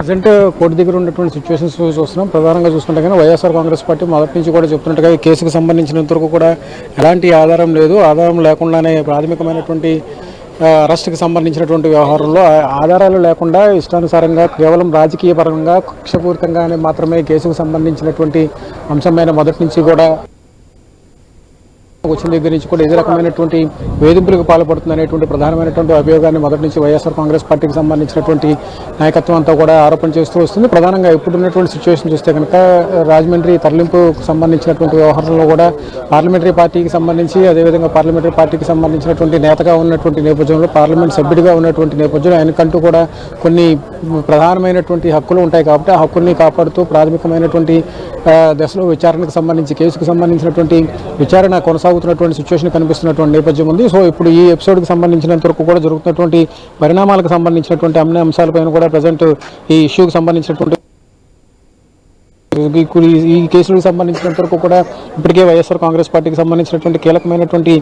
Present court దగ్గర ఉన్నటువంటి situations చూస్తున్నాం. ప్రధానంగా చూసుకుంటే కానీ వైఎస్ఆర్ కాంగ్రెస్ పార్టీ మొదటి నుంచి కూడా చెప్తున్నట్టుగా ఈ కేసుకు సంబంధించినంత వరకు కూడా ఎలాంటి ఆధారం లేదు. ఆధారం లేకుండానే ప్రాథమికమైనటువంటి అరెస్టుకి సంబంధించినటువంటి వ్యవహారంలో ఆధారాలు లేకుండా ఇష్టానుసారంగా కేవలం రాజకీయ పరంగా కక్షపూరితంగానే మాత్రమే కేసుకు సంబంధించినటువంటి అంశమైన మొదటి నుంచి కూడా వచ్చిన దగ్గర నుంచి కూడా ఏ రకమైనటువంటి వేధింపులకు పాల్పడుతుంది అనేటువంటి ప్రధానమైనటువంటి అభియోగాన్ని మొదటి నుంచి వైఎస్ఆర్ కాంగ్రెస్ పార్టీకి సంబంధించినటువంటి నాయకత్వం అంతా కూడా ఆరోపణ చేస్తూ వస్తుంది. ప్రధానంగా ఇప్పుడున్నటువంటి సిచ్యువేషన్ చూస్తే కనుక రాజమండ్రి తరలింపుకు సంబంధించినటువంటి వ్యవహారంలో కూడా పార్లమెంటరీ పార్టీకి సంబంధించి అదేవిధంగా పార్లమెంటరీ పార్టీకి సంబంధించినటువంటి నేతగా ఉన్నటువంటి నేపథ్యంలో పార్లమెంట్ సభ్యుడిగా ఉన్నటువంటి నేపథ్యంలో ఆయనకంటూ కూడా కొన్ని ప్రధానమైనటువంటి హక్కులు ఉంటాయి కాబట్టి ఆ హక్కుల్ని కాపాడుతూ ప్రాథమికమైనటువంటి దశలో విచారణకు సంబంధించి కేసుకు సంబంధించినటువంటి విచారణ కొనసాగుతున్నటువంటి సిచ్యువేషన్ కనిపిస్తున్నటువంటి నేపథ్యం ఉంది. సో ఇప్పుడు ఈ ఎపిసోడ్కి సంబంధించినంత వరకు కూడా జరుగుతున్నటువంటి పరిణామాలకు సంబంధించినటువంటి అన్ని అంశాలపైన కూడా ప్రజెంట్ ఈ ఇష్యూకి సంబంధించినటువంటి ఈ కేసులకు సంబంధించినంత వరకు కూడా ఇప్పటికే వైఎస్ఆర్ కాంగ్రెస్ పార్టీకి సంబంధించినటువంటి కీలకమైనటువంటి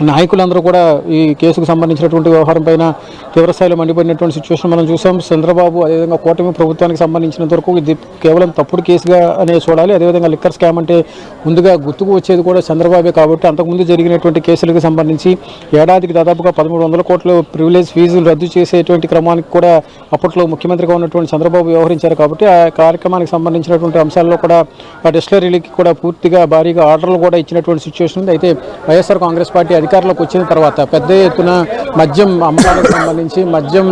నాయకులందరూ కూడా ఈ కేసుకు సంబంధించినటువంటి వ్యవహారం పైన తీవ్రస్థాయిలో మండిపడినటువంటి సిచ్యువేషన్ మనం చూసాం. చంద్రబాబు అదేవిధంగా కూటమి ప్రభుత్వానికి సంబంధించినంత వరకు ఇది కేవలం తప్పుడు కేసుగా అనే చూడాలి. అదేవిధంగా లిక్కర్ స్కామ్ అంటే ముందుగా గుర్తుకు వచ్చేది కూడా చంద్రబాబే కాబట్టి అంతకుముందు జరిగినటువంటి కేసులకు సంబంధించి ఏడాదికి దాదాపుగా 1300 కోట్ల ప్రివిలేజ్ ఫీజులు రద్దు చేసేటువంటి క్రమానికి కూడా అప్పట్లో ముఖ్యమంత్రిగా ఉన్నటువంటి చంద్రబాబు వ్యవహరించారు కాబట్టి ఆ కార్యక్రమానికి సంబంధించినటువంటి అంశాల్లో కూడా ఆ డిస్టిలరీలకి కూడా పూర్తిగా భారీగా ఆర్డర్లు కూడా ఇచ్చినటువంటి సిచ్యువేషన్ ఉంది. అయితే వైఎస్ఆర్ కాంగ్రెస్ పార్టీ అధికారంలోకి వచ్చిన తర్వాత పెద్ద ఎత్తున మద్యం అమ్మకానికి సంబంధించి మద్యం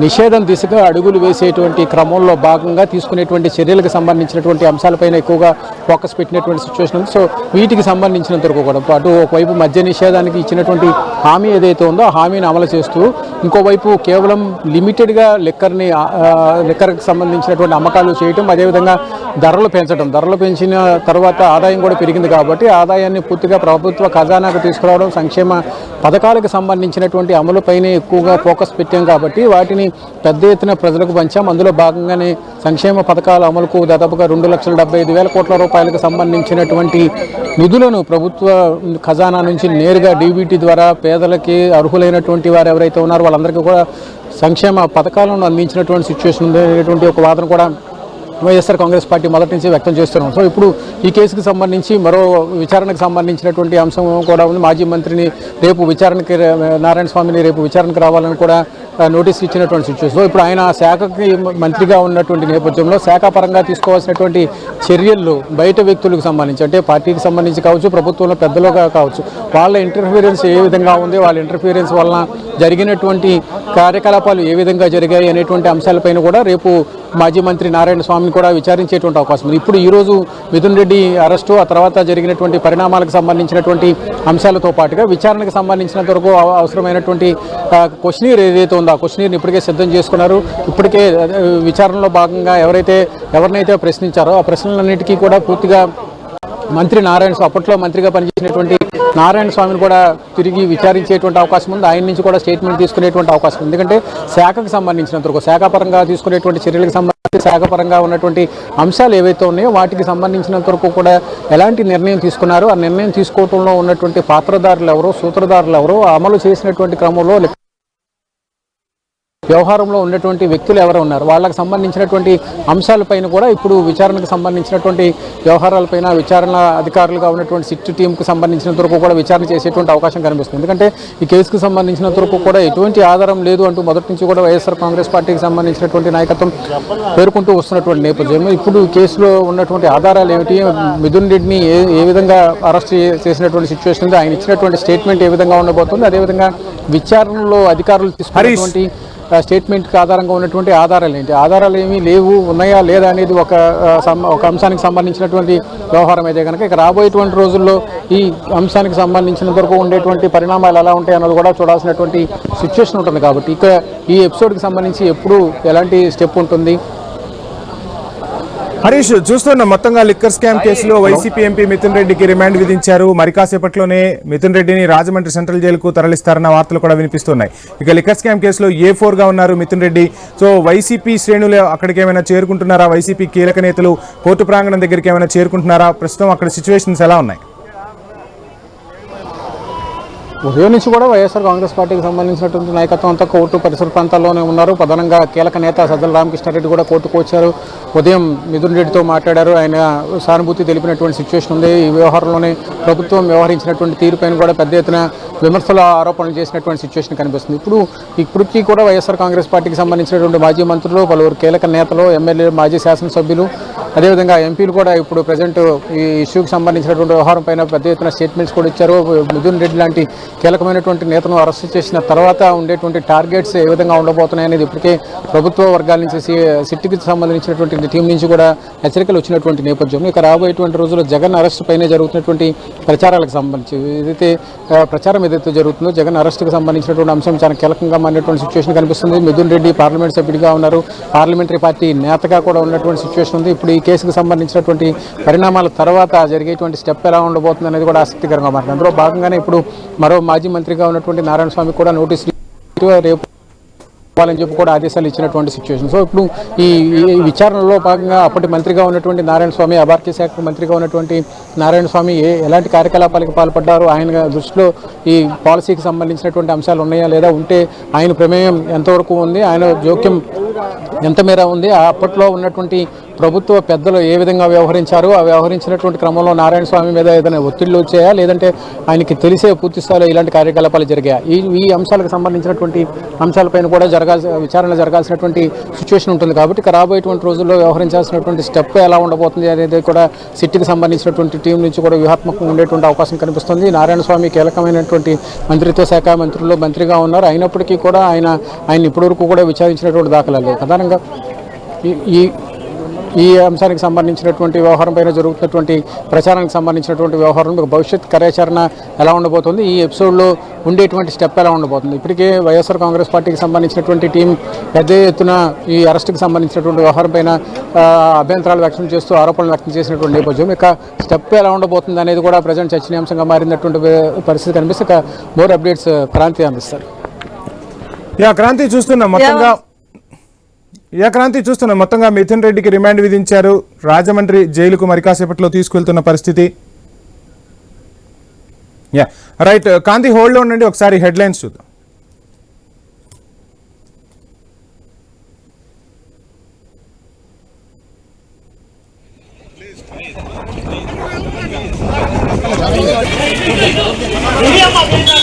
నిషేధం దిశగా అడుగులు వేసేటువంటి క్రమంలో భాగంగా తీసుకునేటువంటి చర్యలకు సంబంధించినటువంటి అంశాలపైన ఎక్కువగా ఫోకస్ పెట్టినటువంటి సిచ్యువేషన్ ఉంది. సో వీటికి సంబంధించినంత వరకు కూడా అటు ఒకవైపు మద్య నిషేధానికి ఇచ్చినటువంటి హామీ ఏదైతే ఉందో ఆ హామీని అమలు చేస్తూ ఇంకోవైపు కేవలం లిమిటెడ్గా లిక్కర్కి సంబంధించినటువంటి అమ్మకాలు చేయటం, అదేవిధంగా ధరలు పెంచడం, ధరలు పెంచిన తర్వాత ఆదాయం కూడా పెరిగింది కాబట్టి ఆదాయాన్ని పూర్తిగా ప్రభుత్వ ఖజానాకు తీసుకురావడం, సంక్షేమ పథకాలకు సంబంధించినటువంటి అమలుపైనే ఎక్కువగా ఫోకస్ పెట్టాం కాబట్టి వాటిని పెద్ద ఎత్తున ప్రజలకు పంచాం. అందులో భాగంగానే సంక్షేమ పథకాల అమలుకు దాదాపుగా 2,75,000 కోట్ల రూపాయలకు సంబంధించినటువంటి నిధులను ప్రభుత్వ ఖజానా నుంచి నేరుగా డీబీటీ ద్వారా పేదలకి అర్హులైనటువంటి వారు ఎవరైతే ఉన్నారో వాళ్ళందరికీ కూడా సంక్షేమ పథకాలను అందించినటువంటి సిచ్యువేషన్ ఉంది అనేటువంటి ఒక వాదన కూడా వైఎస్ఆర్ కాంగ్రెస్ పార్టీ మొదటి నుంచి వ్యక్తం చేస్తున్నాం. సో ఇప్పుడు ఈ కేసుకు సంబంధించి మరో విచారణకు సంబంధించినటువంటి అంశం కూడా ఉంది. మాజీ మంత్రిని రేపు విచారణకి నారాయణ స్వామిని రేపు విచారణకు రావాలని కూడా నోటీస్ ఇచ్చినటువంటి సిచ్యువేషన్. సో ఇప్పుడు ఆయన శాఖకి మంత్రిగా ఉన్నటువంటి నేపథ్యంలో శాఖాపరంగా తీసుకోవాల్సినటువంటి చర్యలు బయట వ్యక్తులకు సంబంధించి అంటే పార్టీకి సంబంధించి కావచ్చు, ప్రభుత్వంలో పెద్దలుగా కావచ్చు, వాళ్ళ ఇంటర్ఫీరెన్స్ ఏ విధంగా ఉంది, వాళ్ళ ఇంటర్ఫీరెన్స్ వలన జరిగినటువంటి కార్యకలాపాలు ఏ విధంగా జరిగాయి అనేటువంటి అంశాలపైన కూడా రేపు మాజీ మంత్రి నారాయణ స్వామిని కూడా విచారించేటువంటి అవకాశం ఉంది. ఇప్పుడు ఈరోజు మిథున్ రెడ్డి అరెస్టు, ఆ తర్వాత జరిగినటువంటి పరిణామాలకు సంబంధించినటువంటి అంశాలతో పాటుగా విచారణకు సంబంధించినంత వరకు అవసరమైనటువంటి క్వశ్చనీర్ ఏదైతే ఉందో ఆ క్వశ్చనీర్ని ఇప్పటికే సిద్ధం చేసుకున్నారు. ఇప్పటికే విచారణలో భాగంగా ఎవరినైతే ప్రశ్నించారో ఆ ప్రశ్నలన్నిటికీ కూడా పూర్తిగా మంత్రి నారాయణ స్వామి అప్పట్లో మంత్రిగా పనిచేసినటువంటి నారాయణ స్వామిని కూడా తిరిగి విచారించేటువంటి అవకాశం ఉంది. ఆయన నుంచి కూడా స్టేట్మెంట్ తీసుకునేటువంటి అవకాశం ఉంది. ఎందుకంటే శాఖకు సంబంధించినంత వరకు శాఖాపరంగా తీసుకునేటువంటి చర్యలకు సంబంధించి శాఖాపరంగా ఉన్నటువంటి అంశాలు ఏవైతే ఉన్నాయో వాటికి సంబంధించినంత వరకు కూడా ఎలాంటి నిర్ణయం తీసుకున్నారు, ఆ నిర్ణయం తీసుకోవడంలో ఉన్నటువంటి పాత్రదారులు ఎవరో, సూత్రధారులు ఎవరో, అమలు చేసినటువంటి క్రమంలో వ్యవహారంలో ఉన్నటువంటి వ్యక్తులు ఎవరు ఉన్నారు, వాళ్ళకి సంబంధించినటువంటి అంశాలపైన కూడా ఇప్పుడు విచారణకు సంబంధించినటువంటి వ్యవహారాలపైన విచారణ అధికారులుగా ఉన్నటువంటి సిట్ టీంకు సంబంధించినంత వరకు కూడా విచారణ చేసేటువంటి అవకాశం కనిపిస్తుంది. ఎందుకంటే ఈ కేసుకు సంబంధించినంత వరకు కూడా ఎటువంటి ఆధారం లేదు అంటూ మొదటి నుంచి కూడా వైఎస్ఆర్ కాంగ్రెస్ పార్టీకి సంబంధించినటువంటి నాయకత్వం పేర్కొంటూ వస్తున్నటువంటి నేపథ్యం ఇప్పుడు కేసులో ఉన్నటువంటి ఆధారాలు ఏమిటి, మిథున్ రెడ్డిని ఏ విధంగా అరెస్ట్ చేసినటువంటి సిచ్యువేషన్ ఉంది, ఆయన ఇచ్చినటువంటి స్టేట్మెంట్ ఏ విధంగా ఉండబోతుంది, అదేవిధంగా విచారణలో అధికారులు తీసుకున్నటువంటి స్టేట్మెంట్కి ఆధారంగా ఉన్నటువంటి ఆధారాలు ఏంటి, ఆధారాలు ఏమీ లేవు, ఉన్నాయా లేదా అనేది ఒక అంశానికి సంబంధించినటువంటి వ్యవహారం అయితే కనుక ఇక రాబోయేటువంటి రోజుల్లో ఈ అంశానికి సంబంధించినంత వరకు ఉండేటువంటి పరిణామాలు ఎలా ఉంటాయి అన్నది కూడా చూడాల్సినటువంటి సిచ్యువేషన్ ఉంటుంది. కాబట్టి ఇక ఈ ఎపిసోడ్కి సంబంధించి ఎప్పుడు ఎలాంటి స్టెప్ ఉంటుంది. హరీష్, చూస్తున్న మొత్తంగా లిక్కర్ స్కామ్ కేసులో వైసీపీ ఎంపీ మిథున్ రెడ్డికి రిమాండ్ విధించారు. మరి కాసేపట్లోనే మిథున్ రెడ్డిని రాజమండ్రి సెంట్రల్ జైలుకు తరలిస్తారన్న వార్తలు కూడా వినిపిస్తున్నాయి. ఇక లిక్కర్ స్కామ్ కేసులో A4 గా ఉన్నారు మిథున్ రెడ్డి. సో వైసీపీ శ్రేణులు అక్కడికి ఏమైనా చేరుకుంటున్నారా, వైసీపీ కీలక నేతలు కోర్టు ప్రాంగణం దగ్గరికి ఏమైనా చేరుకుంటున్నారా, ప్రస్తుతం అక్కడ సిచ్యువేషన్స్ ఎలా ఉన్నాయి? ఉదయం నుంచి కూడా వైఎస్ఆర్ కాంగ్రెస్ పార్టీకి సంబంధించినటువంటి నాయకత్వం అంతా కోర్టు పరిసర ప్రాంతాల్లోనే ఉన్నారు. ప్రధానంగా కీలక నేత సజ్జల రామకృష్ణారెడ్డి కూడా కోర్టుకు వచ్చారు. ఉదయం మిథున్ రెడ్డితో మాట్లాడారు. ఆయన సానుభూతి తెలిపినటువంటి సిచ్యువేషన్ ఉంది. ఈ వ్యవహారంలోనే ప్రభుత్వం వ్యవహరించినటువంటి తీరుపైన కూడా పెద్ద ఎత్తున విమర్శల ఆరోపణలు చేసినటువంటి సిచ్యువేషన్ కనిపిస్తుంది. ఇప్పటికీ కూడా వైఎస్ఆర్ కాంగ్రెస్ పార్టీకి సంబంధించినటువంటి మాజీ మంత్రులు, పలువురు కీలక నేతలు, ఎమ్మెల్యేలు, మాజీ శాసనసభ్యులు, అదేవిధంగా ఎంపీలు కూడా ఇప్పుడు ప్రజెంట్ ఈ ఇష్యూకి సంబంధించినటువంటి వ్యవహారం పైన పెద్ద ఎత్తున స్టేట్మెంట్స్ కూడా ఇచ్చారు. మిథున్ రెడ్డి లాంటి కీలకమైనటువంటి నేతను అరెస్ట్ చేసిన తర్వాత ఉండేటువంటి టార్గెట్స్ ఏ విధంగా ఉండబోతున్నాయి అనేది ఇప్పటికే ప్రభుత్వ వర్గాల నుంచి సిట్టికి సంబంధించినటువంటి టీం నుంచి కూడా హెచ్చరికలు వచ్చినటువంటి నేపథ్యంలో ఇక రాబోయేటువంటి రోజుల్లో జగన్ అరెస్ట్ పైనే జరుగుతున్నటువంటి ప్రచారాలకు సంబంధించి ప్రచారం ఏదైతే జరుగుతుందో జగన్ అరెస్టుకు సంబంధించినటువంటి అంశం చాలా కీలకంగా మారినటువంటి సిచ్యువేషన్ కనిపిస్తుంది. మిథున్ రెడ్డి పార్లమెంట్ సభ్యుడిగా ఉన్నారు, పార్లమెంటరీ పార్టీ నేతగా కూడా ఉన్నటువంటి సిచ్యువేషన్ ఉంది. ఇప్పుడు ఈ కేసుకు సంబంధించినటువంటి పరిణామాల తర్వాత జరిగేటువంటి స్టెప్ ఎలా ఉండబోతుంది అనేది కూడా ఆసక్తికరంగా మారింది. అందులో భాగంగానే ఇప్పుడు మరో మాజీ మంత్రిగా ఉన్నటువంటి నారాయణ స్వామి కూడా నోటీసులు రేపు ఇవ్వాలని చెప్పి కూడా ఆదేశాలు ఇచ్చినటువంటి సిచ్యువేషన్. సో ఇప్పుడు ఈ విచారణలో భాగంగా అప్పటి మంత్రిగా ఉన్నటువంటి నారాయణ స్వామి, అబార్కి శాఖ మంత్రిగా ఉన్నటువంటి నారాయణ స్వామి ఎలాంటి కార్యకలాపాలకు పాల్పడ్డారు, ఆయన దృష్టిలో ఈ పాలసీకి సంబంధించినటువంటి అంశాలు ఉన్నాయా లేదా, ఉంటే ఆయన ప్రమేయం ఎంతవరకు ఉంది, ఆయన జోక్యం ఎంత మేర ఉంది, అప్పట్లో ఉన్నటువంటి ప్రభుత్వ పెద్దలు ఏ విధంగా వ్యవహరించారు, ఆ వ్యవహరించినటువంటి క్రమంలో నారాయణ స్వామి మీద ఏదైనా ఒత్తిళ్లు వచ్చాయా, లేదంటే ఆయనకి తెలిసే పూర్తి స్థాయిలో ఇలాంటి కార్యకలాపాలు జరిగాయా, ఈ అంశాలకు సంబంధించినటువంటి అంశాలపైన కూడా విచారణ జరగాల్సినటువంటి సిచ్యువేషన్ ఉంటుంది. కాబట్టి ఇక రాబోయేటువంటి రోజుల్లో వ్యవహరించాల్సినటువంటి స్టెప్ ఎలా ఉండబోతుంది అనేది కూడా సిట్టికి సంబంధించినటువంటి టీం నుంచి కూడా వ్యూహాత్మకంగా ఉండేటువంటి అవకాశం కనిపిస్తుంది. నారాయణ స్వామి కీలకమైనటువంటి మంత్రిత్వ శాఖ మంత్రుల్లో మంత్రిగా ఉన్నారు. అయినప్పటికీ కూడా ఆయన ఇప్పటివరకు కూడా విచారించినటువంటి దాఖలాలు లేవు. ప్రధానంగా ఈ అంశానికి సంబంధించినటువంటి వ్యవహారం పైన జరుగుతున్నటువంటి ప్రచారానికి సంబంధించినటువంటి వ్యవహారం భవిష్యత్ కార్యాచరణ ఎలా ఉండబోతుంది, ఈ ఎపిసోడ్లో ఉండేటువంటి స్టెప్ ఎలా ఉండబోతుంది. ఇప్పటికే వైఎస్ఆర్ కాంగ్రెస్ పార్టీకి సంబంధించినటువంటి టీం పెద్ద ఎత్తున ఈ అరెస్టుకి సంబంధించినటువంటి వ్యవహారం పైన అభ్యంతరాలు వ్యక్తం చేస్తూ ఆరోపణలు వ్యక్తం చేసినటువంటి నేపథ్యం ఇక స్టెప్ ఎలా ఉండబోతుంది అనేది కూడా ప్రజెంట్ చర్చనీయాంశంగా మారినటువంటి పరిస్థితి కనిపిస్తే ఇక మోర్ అప్డేట్స్ క్రాంతి అందిస్తారు. క్రాంతి చూస్తున్నాం మొత్తంగా మిథున్ రెడ్డికి రిమాండ్ విధించారు. రాజమండ్రి జైలుకు మరి కాసేపట్లో తీసుకెళ్తున్న పరిస్థితి. రైట్ కాంతి, హోల్డ్లో ఉండండి, ఒకసారి హెడ్లైన్స్ చూద్దాం. Media